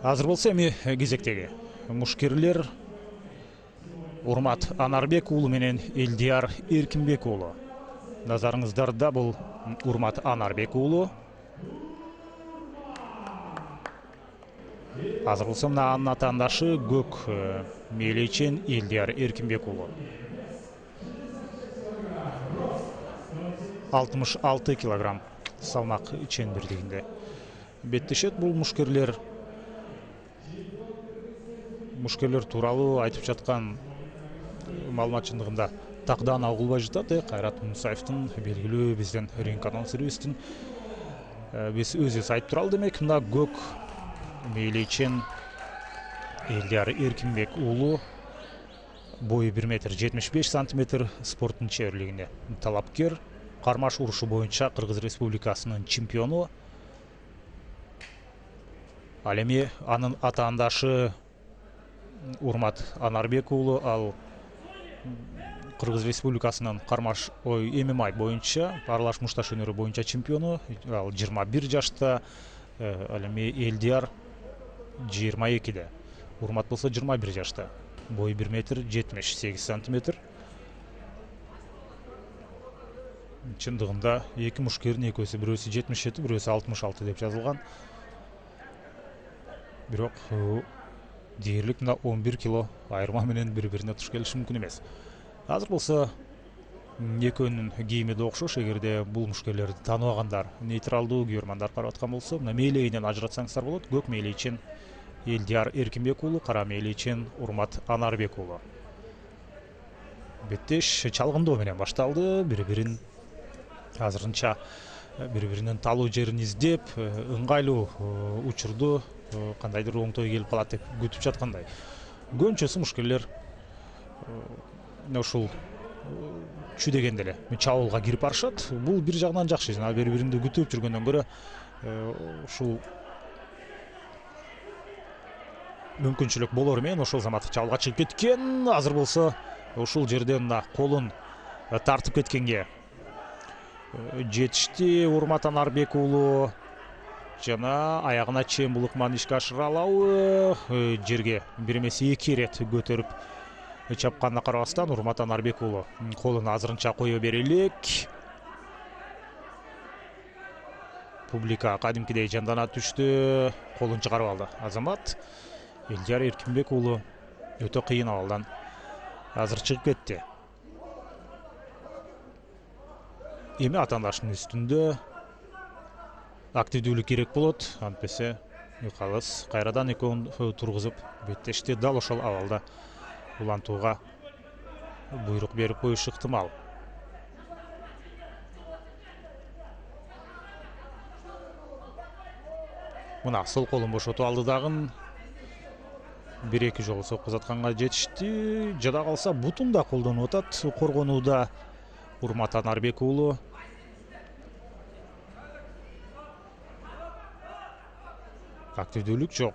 Азыр болса эми кезектеги мушкерлер Урмат Анарбек уулу менен Элдияр Эркинбек уулу. Назарыңыздарда бул Урмат Анарбек уулу. Азыр болса мына анын атаандашы көк мээлейчен Элдияр Эркинбек уулу. 66 килограмм салмак ченбирлигинде беттешет. Бул мушкерлер тууралуу айтып жаткан маалымат чындыгында такдан агылбай жатат. Кайрат Мусаевдин белгилүү биздин ринг анонсерибиздин биз өзүбүз айтып туралы. Демек мына көк мээлейчен Элдияр Эркинбек уулу бою 1 метр 75 сантиметр, спорттун чеберлигине талапкер, кармаш урушу боюнча Кыргыз Республикасынын чемпиону. Ал эми анын атаандашы Урмат Анарбек уулу ал Кыргыз Республикасынын кармаш ММА боюнча аралаш мушташ өнөрү боюнча чемпиону. Ал 21 жашта, ал эми Элдияр 22-де. Урмат болсо 21 жашта. Бою 1 метр 78 сантиметр. Чындыгында эки мушкердин экөөсү, бирөөсү 77, бирөөсү 66 деп жазылган. Бирок дээрлик мына 11 кило айырма менен бири-бирине туш келиши мүмкүн эмес. Азыр болсо экөөнүн кийими да окшош. Эгерде бул мушкерлерди тааныбагандар, нейтралдуу көрөрмандар карап аткан болсо, мына мээлейинен ажыратсаңыздар болот. Көк мээлейчен Элдияр Эркинбек уулу, кара мээлейчен Урмат Анарбек уулу. Беттеш чалгындоо менен башталды. Бири-бирин азырынча бири-биринин талуу жерин издеп, ыңгайлуу учурду кандайдыр оңтой келип калат деп күтүп жаткандай. Көбүнчөсү мушкерлер ушул чүдегенде эле чабуулга кирип барышат. Бул бир жагынан жакшы. Жана бири-биринди күтүп жүргөндөн көрө ушул мүмкүнчүлүк болор менен ошол замат чабуулга чыгып кеткен. Азыр болсо ушул жерден мына колун тартып кеткенге жетишти Урмат Анарбек уулу. Жана аягына чейин бул ыкманы ишке ашыра алабы? Жерге бир эмес 2 ирет көтөрүп чапканына карабастан Урмат Анарбек уулу колун азырынча кое бере элек. Публика кадимкидей жандана түштү. Колун чыгарып алды азамат. Элдияр Эркинбек уулу өтө кыйын абалдан азыр чыгып кетти. Эми атаандашынын үстүндө активдүүлүк керек болот. Антпесе калыс кайрадан экөөнүн тургузуп беттешти. Дал ошол абалда улантууга буйрук берип коюшу ыктымал. Мына сол колун бошотуп алды дагы. 1-2 жолу соккузатканга жетишти. Жада калса бутун да колдонуп атат коргонууда Урмат Анарбек уулу. Активдүүлүк жок.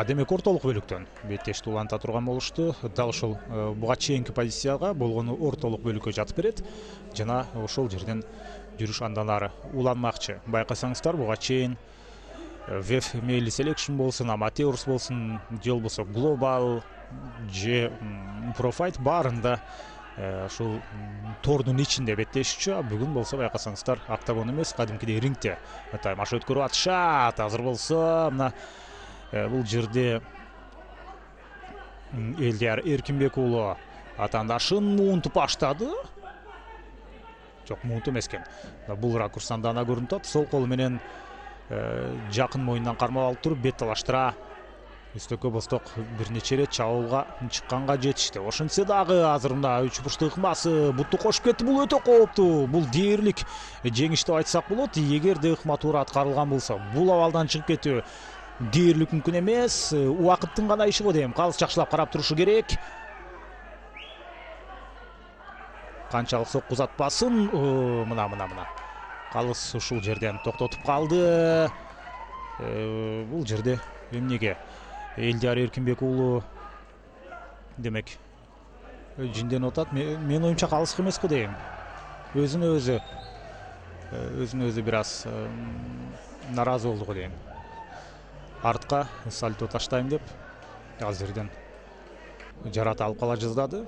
Демек ортолук бөлүктөн беттешти уланта турган болушту. Дал ошол буга чейинки позицияга болгону ортолук бөлүккө жатып берет. Жана ошол жерден жүрүш андан ары уланмакчы. Байкасаңыздар, буга чейин VF Male Selection болсун, Amateurs болсун, же болбосо Global же Profite баарында ушул тордун ичинде беттешчү. Бүгүн болсо байкасаңыздар октагон эмес, кадимкидей рингте таймаш өткөрүп атышат. Азыр болсо мына бул жерде Элдияр Эркинбек уулу атаандашын муунтуп баштады. Жок, муунт эмес экен. Бул ракурстан дана көрүнүп атат. Сол колу менен жакын мойнунан кармап алып туруп бет талаштыра үстөккө босток бир нече ирет чабуулга чыкканга жетишти. Ошентсе дагы азыр мына 3 бурчтуу ыкмасы бутtu кошуп кетти. Бул өтө кооптуу. Бул дээрлик жеңиш деп айтсак болот. Эгерде ыкма туура аткарылган болсо, бул абалдан чыгып кетүү дээрлик мүмкүн эмес. Убакыттын гана иши го дейм. Калыс жакшылап карап турушу керек. Канчалык соккузатпасын. Мына. Калыс ушул жерден токтотуп калды. Бул жерде эмнеге Элдияр Эркинбек уулу демек жинденип атат. Мен оюмча калыс эмес го дейм. Өзүнө өзү бир аз наразы болду го дейм. Артка сальто таштайм деп азырден жарат алып кала жаздады.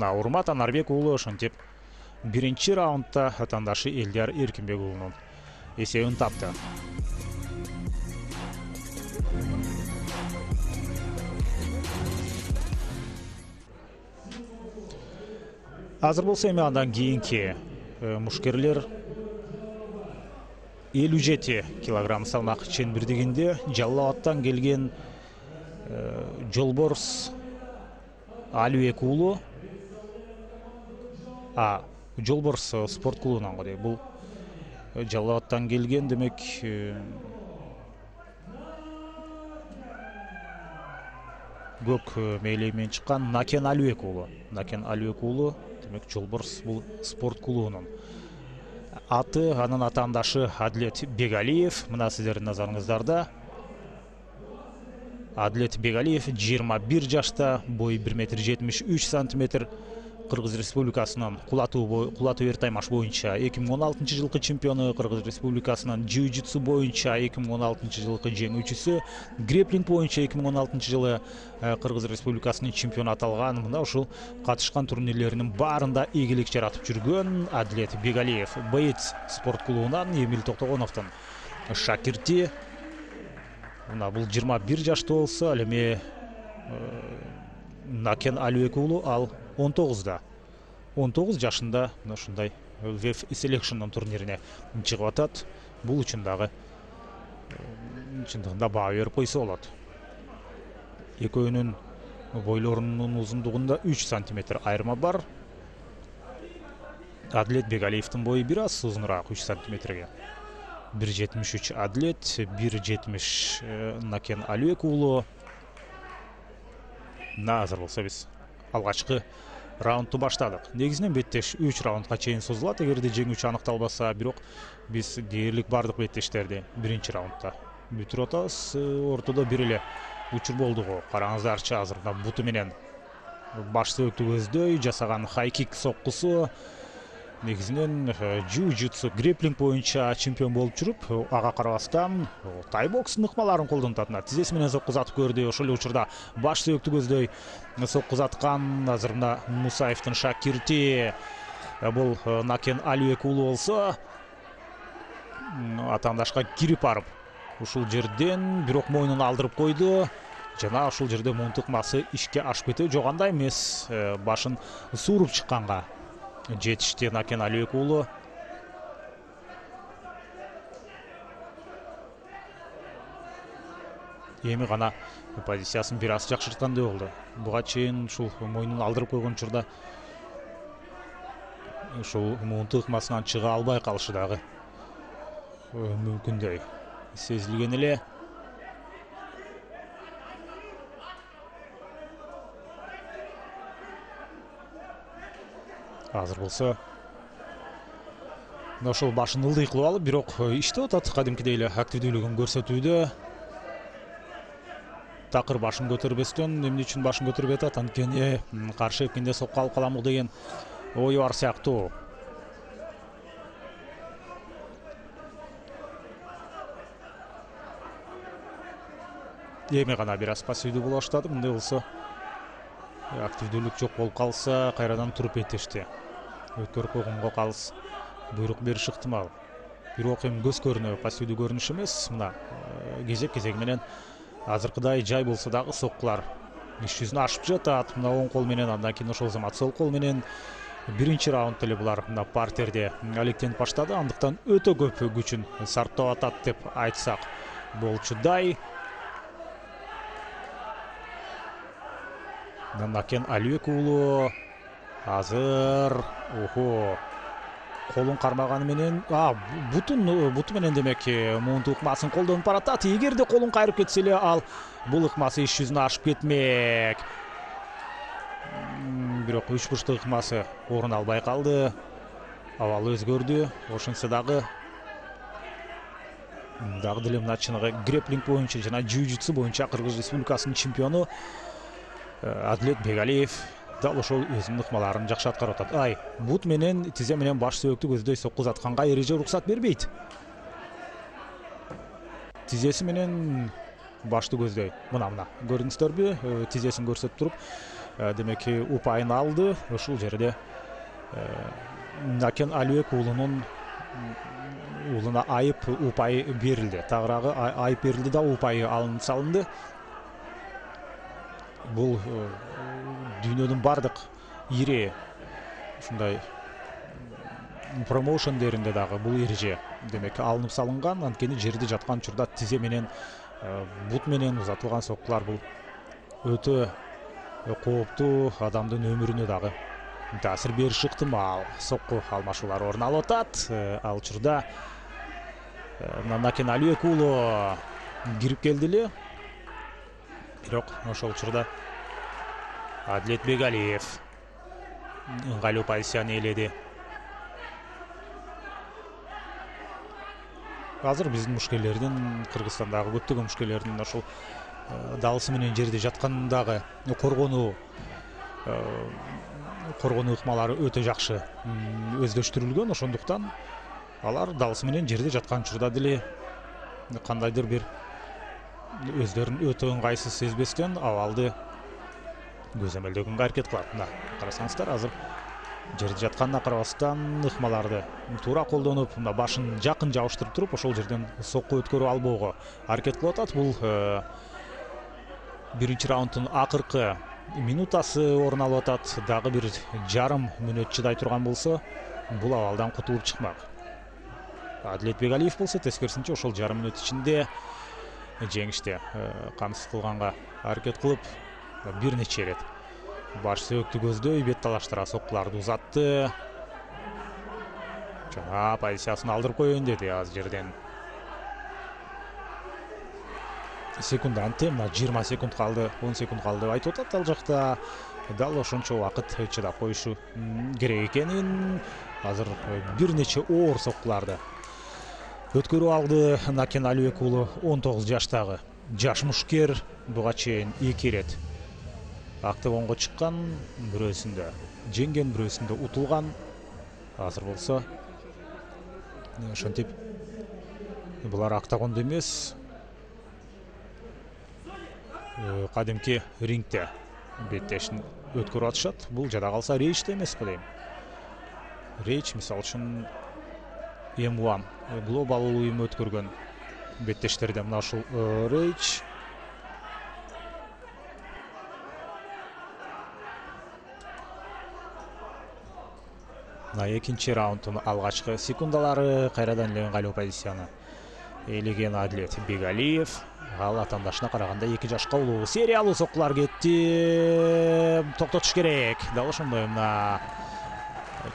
Урмат Анарбек уулу ошентип биринчи раундда атандашы Элдияр Эркинбек уулунун эсебин тапты. Азыр болсо эми андан кийинки мушкерлер 57 килограмм салмак ченбирдигинде Жалал Абадтан келген Жолборс Алибек уулу. Жолборс спорт клубунан го дейм. Бул Жалал Абадтан келген, демек көк мээлеймен чыккан Накен Алибек уулу. Накен Алибек уулу, демек Жолборс бул спорт клубунун аты. Анын атаандашы Адилет Бегалиев. Мына сиздердин назарыңыздарда. Адилет Бегалиев 21 жашта, бою 1,73 сантиметр. Кыргыз Республикасынын кулатуу эр таймаш боюнча 2016 жылкы чемпиону, Кыргыз Республикасынын jiu-jitsu боюнча 2016 жылкы жеңүүчүсү, греплинг боюнча 2016 жылы Кыргыз Республикасынын чемпиону аталган. Мына ушул катышкан турнирлеринин баарында ийгилик жаратып жүргөн Адилет Бегалиев боец спорт клубунан Эмил Токтогоновдун шакирти. Мына бул 21 жашта болсо, ал эми Накен Алибек уулу ал 19 жашында мына ушундай WEF Selection турнирине чыгып атат. Бул үчүн дагы чындыгында баа берип койсо болот. Экөөнүн бойлорунун узундугунда 3 сантиметр айырма бар. Адилет Бегалиевдин бою бир аз узунураак, 3 сантиметрге. 1,73 Адилет, 1,70 Накен Алибек уулу. Азыр болсо биз алгачкы раундду баштадык. Негизинен беттеш 3 раундга чейин созулат, эгерде жеңүүчү аныкталбаса. Бирок биз дээрлик бардык беттештерди биринчи раундда бүтүрүп атабыз. Ортодо бир эле учур болду го. Караңыздарчы, азыр буту менен баш сөөктү көздөй жасаган хайкик соккусу. Негизинен jiu-jitsu греплинг боюнча чемпион болуп жүрүп, ага карабастан тайбокстун ыкмаларын колдонуп атат. Тизеси менен соккузатып көрдү. Ошол эле учурда баш сөөктү көздөй соккузаткан. Азыр мына Мусаевдин шакирти бул Накен Алибек уулу болсо, атаандашка кирип барып ушул жерден бирок мойнун алдырып койду. Жана ушул жерде муунт ыкмасы ишке ашып кетеби, жок андай эмес. Башын сууруп чыкканга жетишти Накен Алибек уулу. Эми гана позициясын бир аз жакшырткандай болду. Буга чейин ушул мойнун алдырып койгон учурда ушул муунт ыкмасынан чыга албай калышы дагы мүмкүндөй сезилген эле. Азыр болсо ошол башын ылдый кылып алып, бирок иштеп атат, кадимкидей эле активдүүлүгүн көрсөтүүдө. Такыр башын көтөрбөстөн, эмне үчүн башын көтөрбөй атат? Анткени каршы экенде сокко алып каламык деген ою бар сыяктуу. Эми гана бир аз пассивдүү боло баштады. Мындай болсо активдүүлүк жок болуп калса, кайрадан туруп беттешти өткөрүп койгонго калыс буйрук бериш ыктымал. Бирок эми көз көрүнө пассивдүү көрүнүш эмес. Мына кезек менен азыркыдай жай болсо дагы соккулар иш жүзүнө ашып жатат. Мына оң кол менен, андан кийин ошол замат сол кол менен. Биринчи раунд эле булар мына партерде алектенип баштады. Андыктан өтө көп күчүн сарптап атат деп айтсак болчудай. Накен Алибек уулу азыр колун кармаганы менен, буту менен демек муунт ыкмасын колдонуп баратат. Эгерде колун кайрып кетсе эле, ал бул ыкмасы иш жүзүнө ашып кетмек. Бирок үч бурчтук ыкмасы орун албай калды. Абалы өзгөрдү. Ошентсе дагы деле мына чыныгы греплинг боюнча жана jiu-jitsu боюнча Кыргыз Республикасынын чемпиону Адилет Бегалиев дал ошол өзүнүн ыкмаларын жакшы аткарып атат. Ай, бут менен тизе менен баш сөөктү көздөй сокку затканга эреже уруксат бербейт. Тизеси менен башты көздөй. Мына көрдүңүздөрбү? Тизесин көрсөтүп туруп, демек упайын алды. Ушул жерде Накен Алибек уулунун уулуна айып упай берилди. Тагыраагы айып берилди да упайы алынып салынды. Бул дүйнөнүн бардык ири ушундай промоушендеринде дагы бул эреже демек алынып салынган. Анткени жерде жаткан учурда тизе менен бут менен узатылган соккулар бул өтө кооптуу, адамдын өмүрүнө дагы таасир бериши ыктымал. Сокку алмашуулар орун алып атат. Ал учурда Накен Алибек уулу кирип келди эле. Бирок ошол учурда Адилет Бегалиев ыңгайлуу позицияны ээледи. Азыр биздин мушкерлердин, Кыргызстандагы көптөгөн мушкерлердин ошол далысы менен жерде жаткандагы коргонуу ыкмалары өтө жакшы өздөштүрүлгөн. Ошондуктан алар далысы менен жерде жаткан учурда деле кандайдыр бир өздөрүн өтө ыңгайсыз сезбестен абалды көзөмөлдөгөнгө аракет кылат. Мына карасаңыздар, азыр жерде жатканына карабастан ыкмаларды туура колдонуп, мына башын жакын жабыштырып туруп, ошол жерден сокку өткөрүп албоого аракет кылып атат. Бул биринчи раунддун акыркы минутасы орун алып атат. Дагы бир жарым мүнөт чыдай турган болсо, бул абалдан кутулуп чыкмак. Адилет Бегалиев болсо тескерисинче ошол жарым мүнөт ичинде жеңиште камсыз кылганга аракет кылып, бир нече ирет баш сөөктү көздөй бет талаштыра соккуларды узатты. Жана позициясын алдырып коеюн деди аз жерден. Секунд анте, 20 секунд калды, 10 секунд калды деп айтып атат. Ал жакта дал ошончо убакыт чыдап коюшу керек экенин, азыр бир нече оор соккуларды өткөрүп алды Накен Алибек уулу. 19 жаштагы жаш мушкер буга чейин 2 ирет октагонго чыккан, бирөөсүндө жеңген, бирөөсүндө утулган. Азыр болсо ошентип булар октагондо эмес, кадимки рингте беттешин өткөрүп атышат. Бул жада калса рейчте эмеспи дейм. Рейч мисалы үчүн M1 глобал уюм өткөргөн беттештерде мына ушул рейч. Мына экинчи раунддун алгачкы секундалары кайрадан эле ыңгайлуу позицияны ээлеген Адилет Бегалиев. Ал атаандашына караганда 2 жашка улуу. Сериялуу соккулар кетти. Токтотуш керек. Дал ошондой мына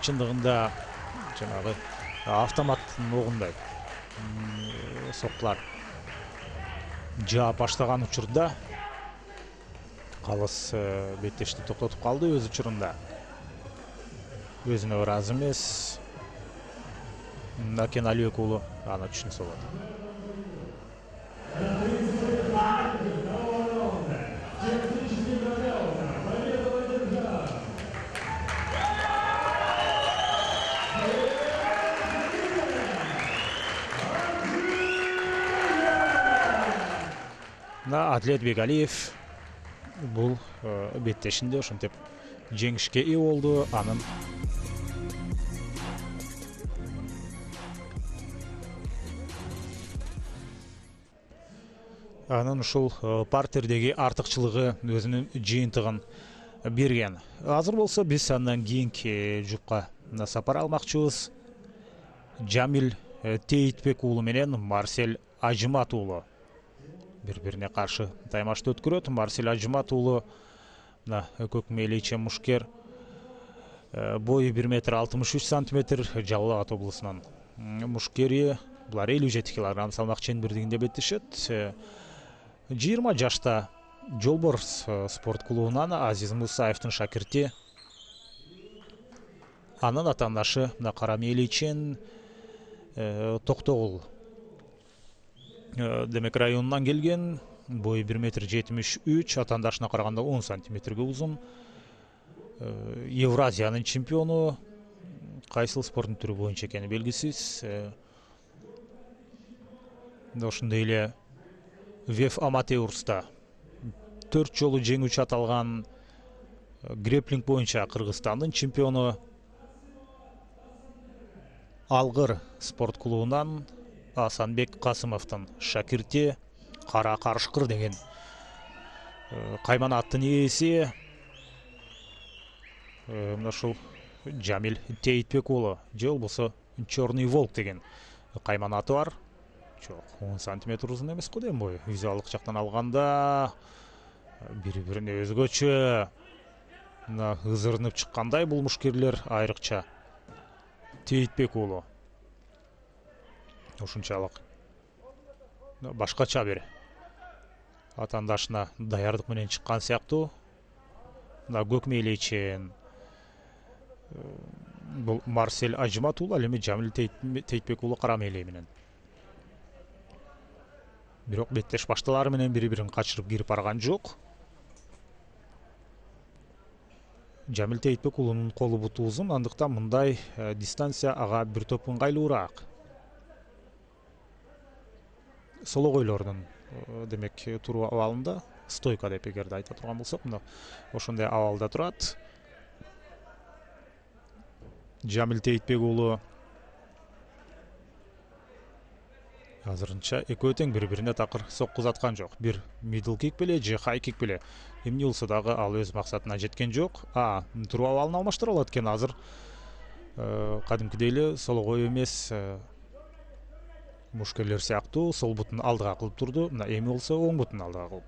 чындыгында жанагы автоматтын огундай соккулар жаап баштаган учурда калыс беттешти токтотуп калды өз учурунда. Өзүнө ыраазы эмес Накен Алибек уулу аны түшүнсө болот. Адилет Бегалиев бул беттешинде ошентип жеңишке ээ болду. Анын ушул партердеги артыкчылыгы өзүнүн жыйынтыгын берген. Азыр болсо биз андан кийинки жупка сапар алмакчыбыз. Жамил Тейтбек уулу менен Марсель Ажымат уулу бири-бирине каршы таймашты өткөрөт. Марсель Ажымат уулу көк мээлейче мушкер, бою 1,63 сантиметр, Жалал Абад облусунун мушкери. Булар 57 килограмм салмак ченбирдигинде беттешет. 20 жашта Жолборс спорт клубунан Азиз Мусаевдин шакирти. Анын атаандашы кара мээлейчен Токтогул демек районунан келген. Бою 1,73 метр, атаандашына караганда 10 сантиметрге узун. Евразиянын чемпиону, кайсыл спорттун түрү боюнча экени белгисиз. Ошондой эле ВФ Аматеурста 4 жолу жеңүүчү аталган греплинг боюнча Кыргызстандын чемпиону, Алгыр спорт клубунан Асанбек Касымовдун шакирти Кара Карышкыр деген каймана аттын ээси мына ушул Жамил Тейтбек уулу, же болбосо Черный волк деген каймана аты бар. Жок, 10 сантиметр узун эмес го дейм бою. Визуалдык жактан алганда бири-бирине өзгөчө мына ызырынып чыккандай бул мушкерлер, айрыкча Тейтбек уулу. Ушунчалык башкача бир атандашына даярдык менен чыккан сыяктуу. Мына көк мээлейчен бул Марсель Ажмат уулу, ал эми Жамил Тейтбек уулу кара мээлей менен. Бирок беттеш башталары менен бири-бирин качырып кирип барган жок. Жамил Тейтбек уулунун колу буту узун, андыктан мындай дистанция ага бир топ ыңгайлуураак. Сологойлордун демек туруу абалында, стойка деп эгерде айта турган болсок, мына ошондой абалда турат. Жамил Тейтбек уулу азырынча экөө тең бири-бирине такыр соккузаткан жок. Бир middle kick беле же high kick беле эмне болсо дагы ал өз максатына жеткен жок. Туруу абалын алмаштыра алат экен азыр. Кадимкидей эле сологой эмес мушкерлер сыяктуу сол бутун алдыга кылып турду. Мына эми болсо оң бутун алдыга кылып.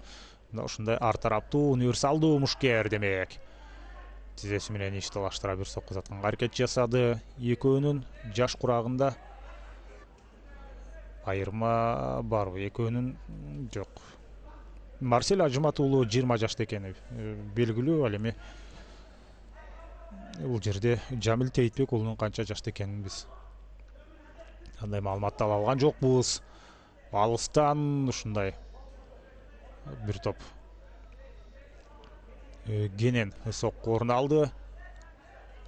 Мына ушундай ар тараптуу универсалдуу мушкер демек. Тизеси менен иш талаштыра бир соккузатканга аракет жасады. Экөөнүн жаш курагында айырма барбы? Экөөнүн жок. Марсель Ажмат уулу 20 жашта экени белгилүү. Ал эми бул жерде Жамил Тейтбек уулунун канча жашта экенин биз кандай маалыматты ала алган жокпуз. Алыстан ушундай бир топ кенен сокку орун алды.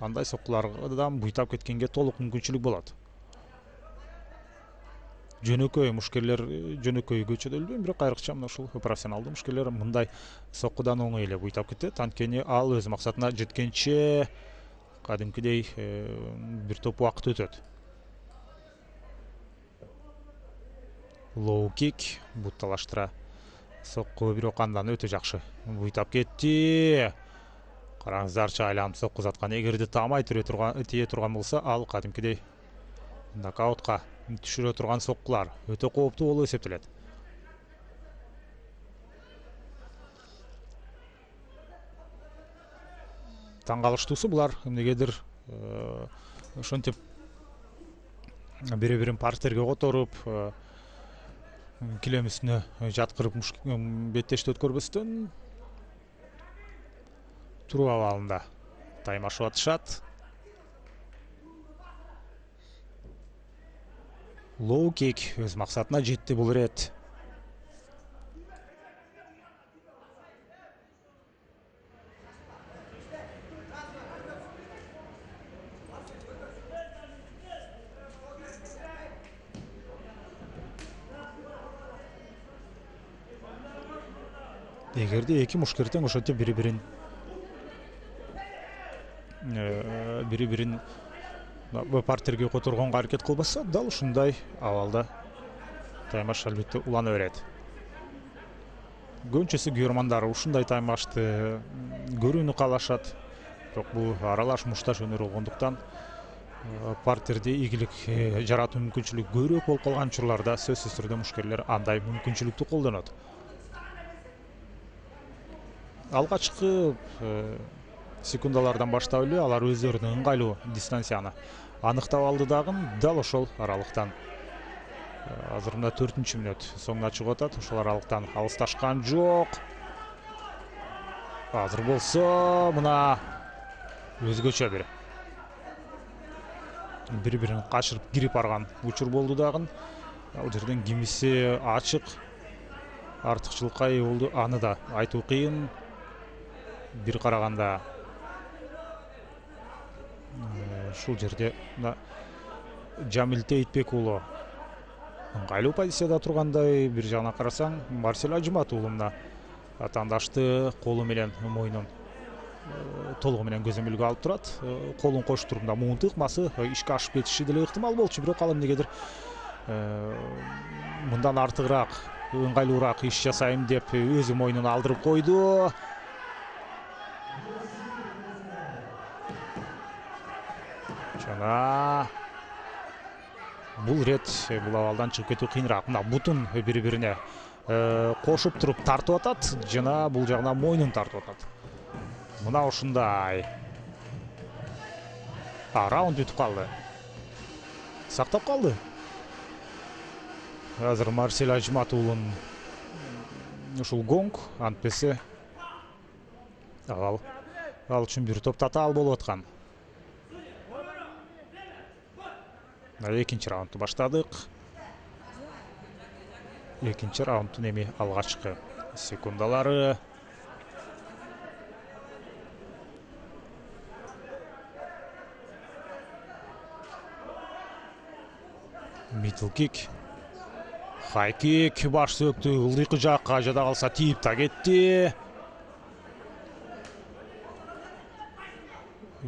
Андай соккулардан буйтап кеткенге толук мүмкүнчүлүк болот. Жөнөкөй мушкерлер жөнөкөйгө чөдөлбөйм, бирок айрыкча мына ушул профессионалдуу мушкерлер мындай соккудан оңой эле буйтап кетет. Анткени ал өз максатына жеткенче кадимкидей бир топ убакыт өтөт. Low kick бут талаштыра сокку, бирок андан өтө жакшы буйтап кетти. Караңыздарчы, айланып соккузаткан. Эгерде таамай тие турган болсо, ал кадимкидей нокаутка түшүрө турган соккулар өтө кооптуу болуп эсептелет. Таң калыштуусу булар эмнегедир ошентип бири-бирин партерге которуп, килем үстүнө жаткырып беттешти өткөрбөстөн туруу абалында таймашып атышат. Low kick өз максатына жетти бул ирет. Эгерде эки мушкер тең ошентип бири-бирин партерге которгонго аракет кылбаса, дал ушундай абалда таймаш албетте улана берет. Көбүнчөсү көрөрмандар ушундай таймашты көрүүнү каалашат. Бирок бул аралаш мушташ өнөр болгондуктан партерде ийгилик жаратуу мүмкүнчүлүгү көбүрөөк болуп калган учурларда сөзсүз түрдө мушкерлер андай мүмкүнчүлүктү колдонот. Алгачкы секундалардан баштап эле алар өздөрүнө ыңгайлуу дистанцияны аныктап алды дагы. Дал ошол аралыктан азыр мына 4-мүнөт соңуна чыгып атат. Ошол аралыктан алысташкан жок. Азыр болсо мына өзгөчө бири-бирин качырып кирип барган учур болду дагы. Ал жерден кимиси ачык артыкчылыкка ээ болду, аны да айтуу кыйын. Бир караганда Ушул жерде Жамил Тейтбек уулу ыңгайлуу позицияда тургандай, бир жагынан карасаң Марсель Ажмат уулу мына атаандашты колу менен мойнун толугу менен көзөмөлгө алып турат. Колун коштуруп мына муун тыкмасы ишке ашып кетиши деле ыктымал болчу, бирок ал эмнегедир мындан артыгыраак, ыңгайлуураак иш жасайм деп өзү мойнун алдырып койду. Жана бул рет бул абалдан чыгып кетүү кыйыныраак. Мына бутун бири-бирине кошуп туруп тартып атат, жана бул жагынан мойнун тартып атат. Мына ушундай. Раунд бүтүп калды. Сактап калды. Азыр Марсель Ажмат уулун ушул гонг антпесе ал үчүн бир топ татаал болуп аткан. Экинчи раундду баштадык. Экинчи раунддун эми алгачкы секундалары. Middle kick. High kick, баш сөктү ылдыйкы жакка, жада калса тийип та кетти.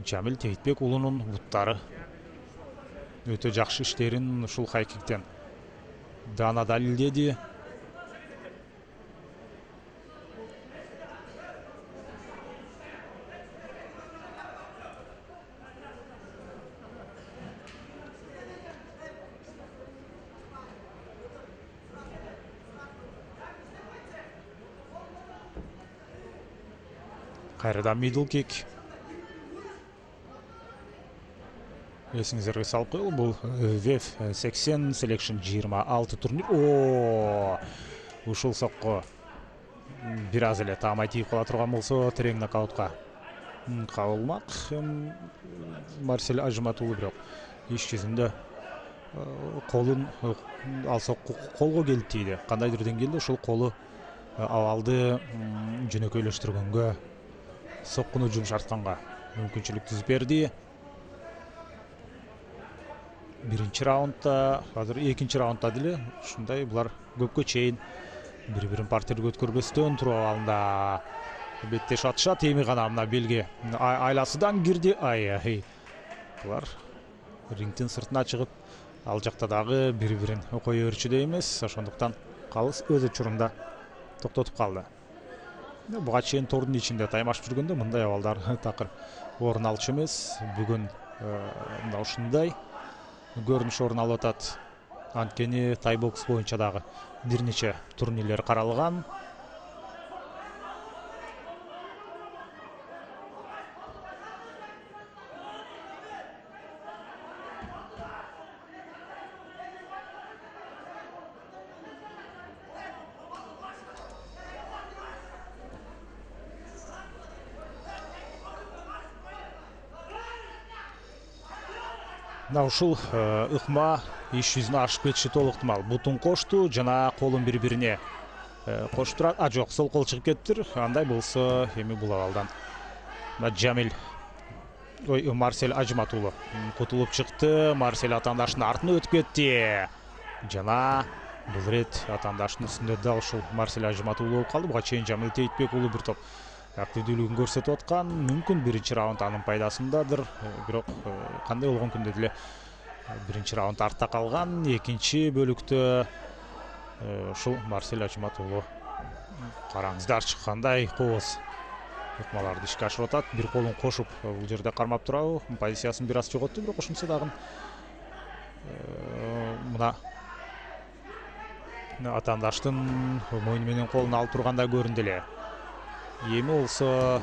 Жамил Тейтбек уулунун буттары өтө жакшы иштерин ушул high kickтен дана далилдеди. Кайрадан middle kick. Эсиңиздерге салып коелу, бул WEF 80 Selection 26 турнир. Ушул сокко бир аз эле таамай тийип кала турган болсо, терең нокаутка кабылмак. Марсель Ажмат уулу бирок иш жүзүндө колун ал сокку колго келип тийди. Кандайдыр деңгээлде ушул колу абалды жөнөкөйлөштүргөнгө, соккуну жумшартканга мүмкүнчүлүк түзүп берди. Биринчи раундда, азыр экинчи раундда деле ушундай булар көпкө чейин бири-бирин партерге өткөрбөстөн туруп абалында беттешип атышат. Эми гана мына белге айласыдан кирди. Булар рингтин сыртына чыгып, ал жакта дагы бири-бирин кое берчүдөй эмес. Ошондуктан калыс өз учурунда токтотуп калды. Буга чейин тордун ичинде таймашып жүргөндө мындай абалдар такыр орун алчу эмес. Бүгүн мына ушундай көрүнүш орун алып атат. Анткени тайбокс боюнча дагы бир нече турнирлер каралган. Мына ушул ыкма иш жүзүнө ашып кетиши толук ыктымал. Бутун кошту жана колун бири-бирине кошуп турат. Жок, сол кол чыгып кетиптир. Андай болсо эми бул абалдан Марсель Ажмат уулу кутулуп чыкты. Марсель атаандашынын артына өтүп кетти. Жана бул рет атаандашынын үстүндө да ушул Марсель Ажмат уулу болуп калды. Буга чейин Жамил Тейтбек уулу бир топ активдүүлүгүн көрсөтүп аткан. Мүмкүн биринчи раунд анын пайдасындадыр. Бирок кандай болгон күндө деле биринчи раунд артта калган. Экинчи бөлүктө ушул Марсель Ажмат уулу караңыздарчы кандай кооз ыкмаларды ишке ашырып атат. Бир колун кошуп бул жерде кармап турабы, позициясын бир аз жоготту, бирок ошентсе дагы мына атаандаштын мойну менен колун алып тургандай көрүндү эле. Эми болсо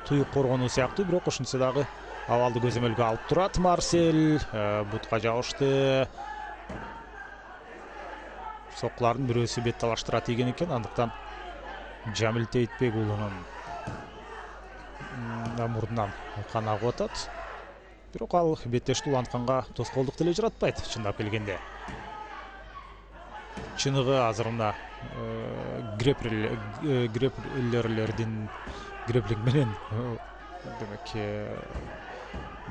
туюк коргонуу сыяктуу, бирок ошентсе дагы абалды көзөмөлгө алып турат Марсель. Бутка жабышты. Соккулардын бирөөсү бет талаштыра тийген экен. Андыктан Жамил Тейтбек уулунун мурдунан кан агып атат. Бирок ал беттешти улантканга тоскоолдук деле жаратпайт, чындап келгенде. Чыныгы азыр мына греплерлердин греплинг менен демек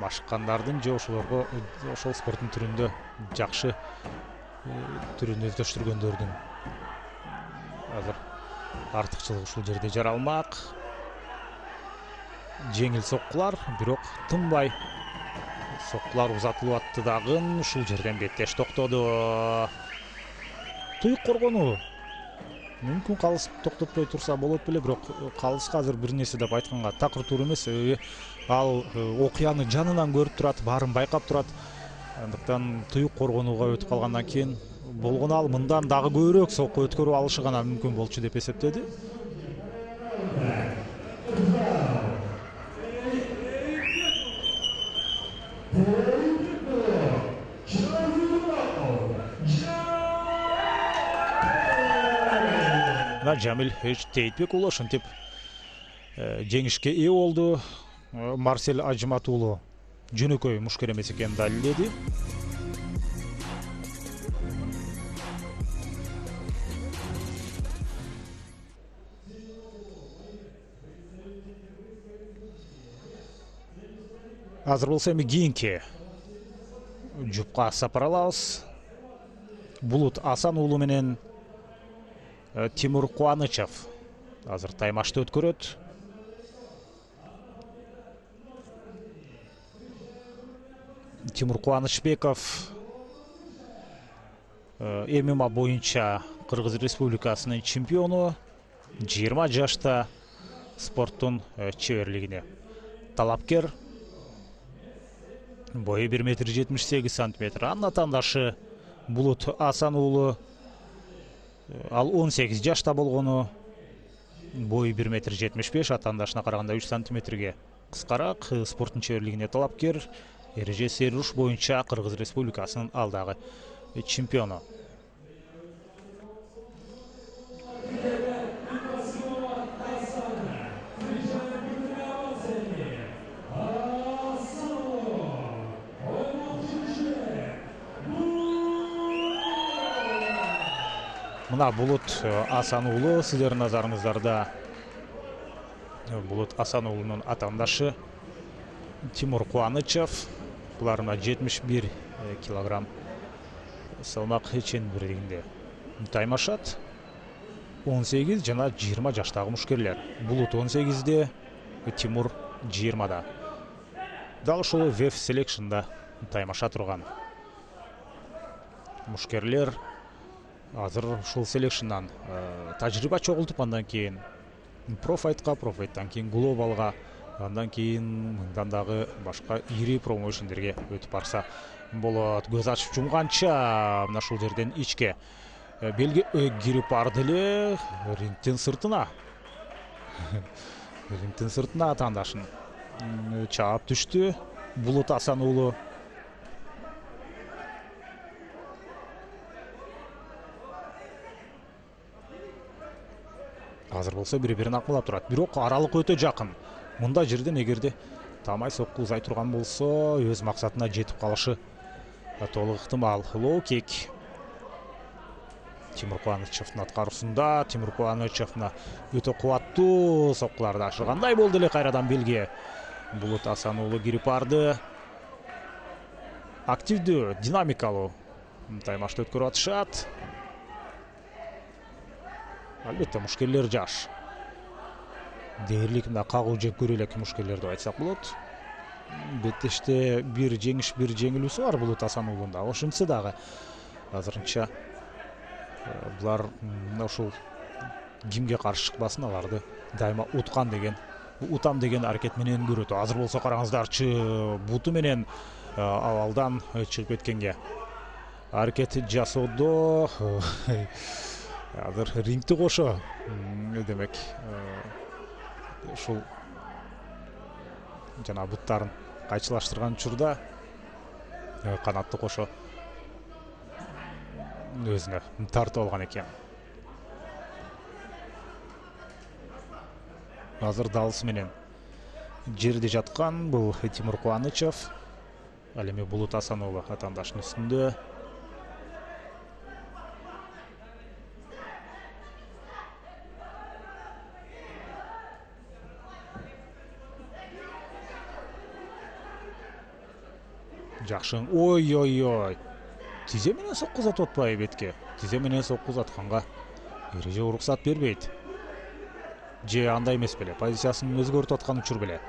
машыккандардын же ошолорго ошол спорттун түрүндө жакшы түрүндө өтөштүргөндөрдүн азыр артыкчылыгы ушул жерде жаралмак. Жеңил соккулар, бирок тынбай соккулар узатылып атты дагы. Ушул жерден беттеш токтоду. Туюк коргону мүмкүн калыс токтотпой турса болот беле, бирок калыска азыр бир нерсе деп айтканга такыр туура эмес. Ал окуяны жанынан көрүп турат, баарын байкап турат. Андыктан туюк коргонууга өтүп калгандан кийин болгону ал мындан дагы көбүрөөк сокко өткөрүп алышы гана мүмкүн болчу деп эсептеди. Жамил Тейтбек уулу ошентип жеңишке ээ болду. Марсель Ажымат уулу жөнөкөй мушкер эмес экенин далилдеди. Азыр болсо эми кийинки жупка сапар алабыз. Булут Асан уулу менен Тимур Кубанычев азыр таймашты өткөрөт. Тимур Кубанычбеков ММА боюнча Кыргыз Республикасынын чемпиону, 20 жашта спорттун чеберлигине талапкер. Бою 1,78 метр. Анын атаандашы Булут Асан уулу, ал 18 жашта болгону, бою 1,75 метр, атаандашына караганда 3 сантиметрге кыскараак, спорттун чеберлигине талапкер, эреже серуш боюнча Кыргыз Республикасынын алдагы чемпиону. Мына Булут Асан уулу сиздердин назарыңыздарда. Булут Асан уулунун атаандашы Тимур Кубанычев. Булар 71 килограмм салмак ченбиригинде таймашат. 18 жана 20 жаштагы мушкерлер. Булут 18де, Тимур 20да. Дал ошол веф селекшнда таймаша турган мушкерлер. Азыр ушул селекшндан тажрыйба чогултуп, андан кийин профайтка, профайттан кийин глобалга, андан кийин мындан дагы башка ири промоушендерге өтүп барса болот. Көз ачып жумганча мына ушул жерден ичке белги кирип барды эле. Рингтин сыртына атаандашын чаап түштү Булут Асан уулу. Азыр болсо бири-бирин акмалап турат, бирок аралык өтө жакын. Мында жерден эгерде тамай сокку узай турган болсо, өз максатына жетип калышы толук ыктымал. Лоу кик Тимур Кубанычевдин аткаруусунда. Тимур Кубанычевна өтө кубаттуу соккуларды ашыргандай болду эле кайрадан белги. Булут Асан уулу кирип барды. Активдүү, динамикалуу таймашты өткөрүп атышат. Албетте мушкерлер жаш. Дээрлик мына кагуу жеп көрө элек мушкерлер деп айтсак болот. Беттеште бир жеңиш, бир жеңилүүсү бар Булут Асан уулунда. Ошентсе дагы азырынча булар ушул кимге каршы чыкпасын, аларды дайыма утам деген аракет менен көрөт. Азыр болсо караңыздарчы, буту менен абалдан чыгып кеткенге аракет жасоодо. Азыр рингти кошо, демек ушул жана буттарын кайчылаштырган учурда канатты кошо өзүнө тартып алган экен. Азыр далысы менен жерде жаткан бул Тимур Кубанычев. Ал эми Булут Асан уулу атаандашынын үстүндө. Жакшы. Ой. Тизе менен соккузатып атпайбы бетке. Тизе менен соккузатканга эреже уруксат бербейт. Же андай эмес беле, позициясын өзгөртүп аткан учур беле.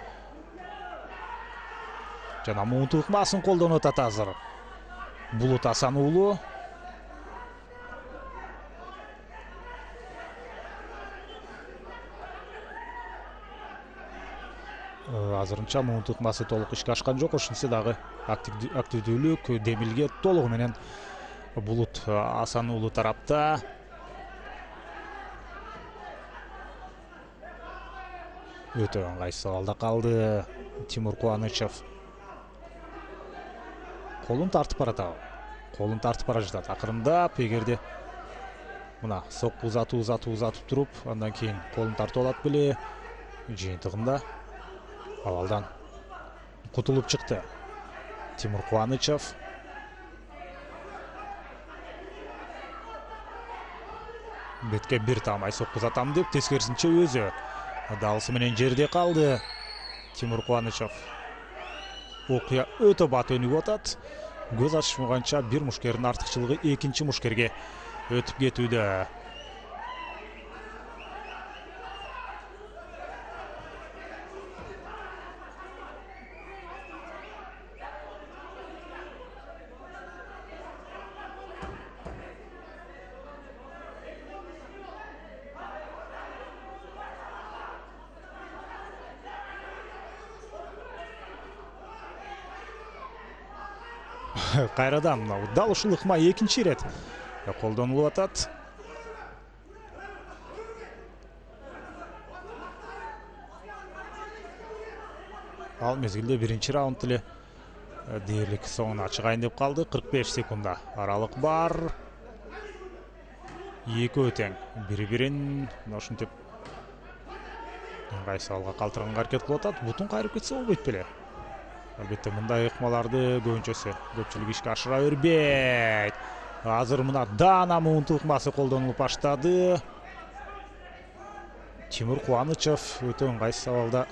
Жана муунтук ыкмасын колдонуп атат азыр. Булут Асан уулу. Азырынча муунтук ыкмасы толук ишке ашкан жок, ошентсе дагы активдүүлүк Демилге толугу менен Булут Асан уулу тарапта. Өтө ыңгайсыз абалда калды Тимур Кубанычев. Колун тартып бара жатат. Акырындап, эгерде мына сокку узатып туруп, андан кийин колун тартып алат беле, жыйынтыгында абалдан кутулуп чыкты Тимур Кубанычев. Бетке бир таамай сокку узатам деп, тескерисинче өзү далысы менен жерде калды Тимур Кубанычев. Окуя өтө бат өнүгүп атат. Көз ачышмаганча бир мушкердин артыкчылыгы экинчи мушкерге өтүп кетүүдө. Кайрадан дал ушул ыкма экинчи ирет колдонулуп атат. Ал мезгилде биринчи раунд эле дээрлик соңуна чыгайын деп калды. 45 секунда аралык бар. Экөө тең бири-бирин ошентип ыңгайсыз абалга калтырганга аракет кылып атат. Бутун кайрып кетсе болбойт беле. Албетте мындай ыкмаларды көпчүлүк ишке ашыра бербейт. Азыр мына Дана муунтук ыкмасы колдонулуп баштады. Тимур Кубанычев өтө ыңгайсыз абалда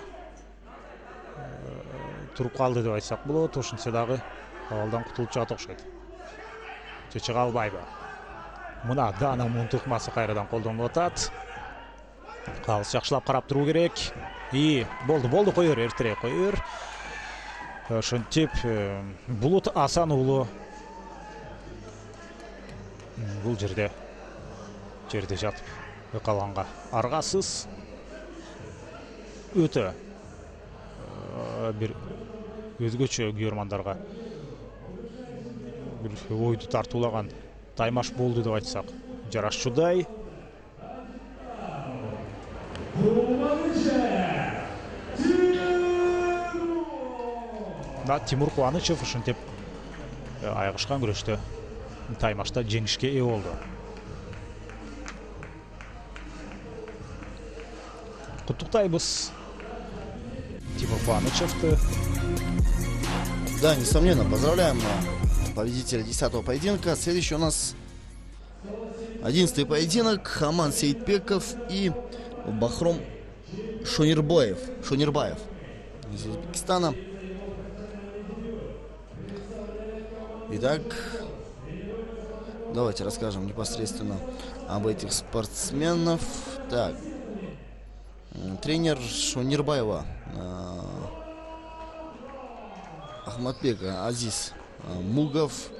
туруп калды деп айтсак болот. Ошентсе дагы абалдан кутулуп чыгат окшойт. Же чыга албайбы? Мына Дана муунтук ыкмасы кайрадан колдонулуп атат. Калыс жакшылап карап туруу керек. Болду, койор, эртерээк койор. Ошентип Булут Асан уулу бул жерде жатып калганга аргасыз. Өтө бир өзгөчө күйөрмандарга бир ойду тартуулаган таймаш болду деп айтсак жарашчудай. Тимур Кубанычев ошентип айгышкан күрөштө таймашта жеңишке ээ болду. Куттуктайбыз Тимур Кубанычевди. Да, несомненно, поздравляем победителя 10-го поединка. Следующий у нас 11-й поединок. Хаман Сейитбеков и Бахром Шонирбаев из Узбекистана. Итак, давайте расскажем непосредственно об этих спортсменов. Так, тренер Шонирбаева Ахматбека Азиз Мугов,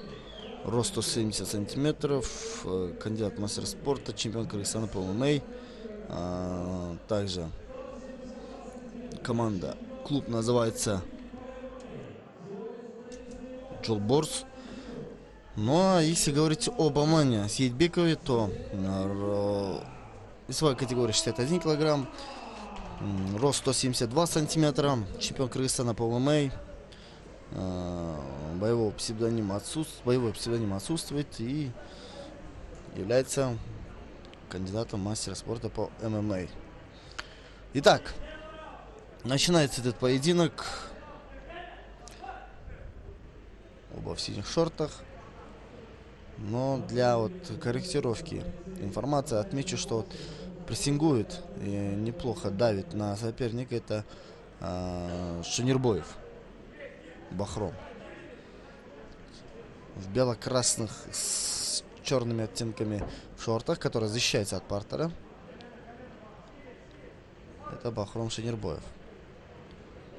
рост 170 сантиметров, кандидат в мастер спорта, чемпион Кыргызстана по ММА. Также клуб называется Джолборс. Ну а если говорить об Амане Сейитбекове, то весовая категория 61 килограмм, рост 172 сантиметра, чемпион Кыргызстана по ММА. Боевой псевдоним отсутствует и является кандидатом в мастера спорта по ММА. Итак, начинается этот поединок. Оба в синих шортах. Но для корректировки информации отмечу, что прессингует и неплохо давит на соперника. Это Шонирбаев Бахром. в бело-красных с черными оттенками шортах, который защищается от партера. Это Бахром Шенербоев.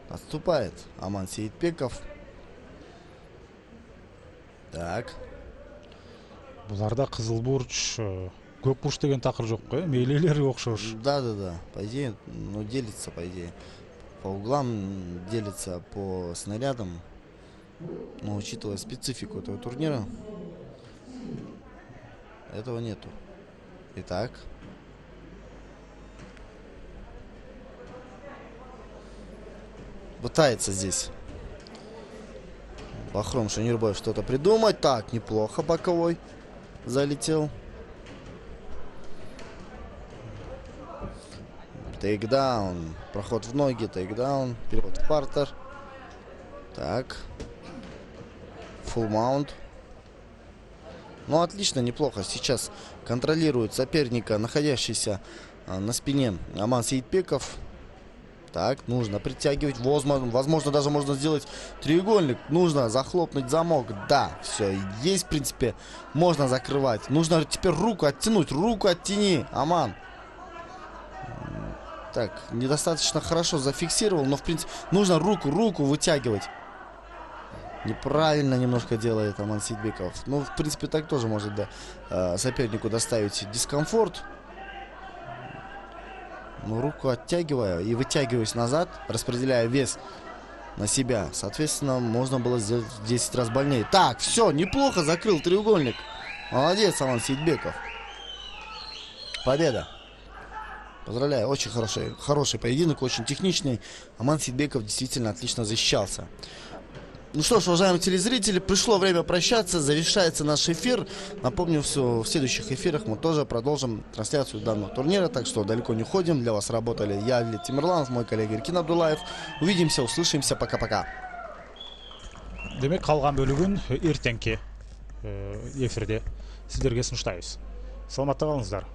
Отступает Аман Сейитбеков. Так. Буларда кызыл бурч, көк бурч деген такыр жок кой, мейлелери окшош. Да. По идее, ну, делится, по идее. По углам делится по снарядам. Но учитывая специфику этого турнира, этого нету. Итак. Пытается здесь Бахром Шенербоев что-то придумать. Так, неплохо боковой залетел. Тейкдаун. Проход в ноги, тейкдаун. Перевод в партер. Так. Фулл маунт. Ну, отлично, неплохо. Сейчас контролирует соперника, находящийся на спине Аман Сейитбеков. Так, нужно притягивать. Возможно, даже можно сделать треугольник. Нужно захлопнуть замок. Да, все, есть, в принципе, можно закрывать. Нужно теперь руку оттянуть. Руку оттяни, Аман. Так, недостаточно хорошо зафиксировал, но, в принципе, нужно руку вытягивать. Неправильно немножко делает Аман Сейитбеков. Ну, в принципе, так тоже может, да, сопернику доставить дискомфорт. Но руку оттягивая и вытягиваясь назад, распределяя вес на себя, соответственно, можно было сделать в 10 раз больнее. Так, все, неплохо закрыл треугольник. Молодец, Аман Сейитбеков. Победа. Поздравляю, очень хороший поединок, очень техничный. Аман Сейитбеков действительно отлично защищался. Ну что ж, уважаемые телезрители, пришло время прощаться, завершается наш эфир. Напомню, в следующих эфирах мы тоже продолжим трансляцию данного турнира, так что далеко не уходим. Для вас работали я, Лет Тимирланов, мой коллега Эркин Абдуллаев. Увидимся, услышимся, пока-пока. Демек калган бөлүгүн эртеңки эфирде сиздерге сунуштайбыз. Саламатта калыңыздар.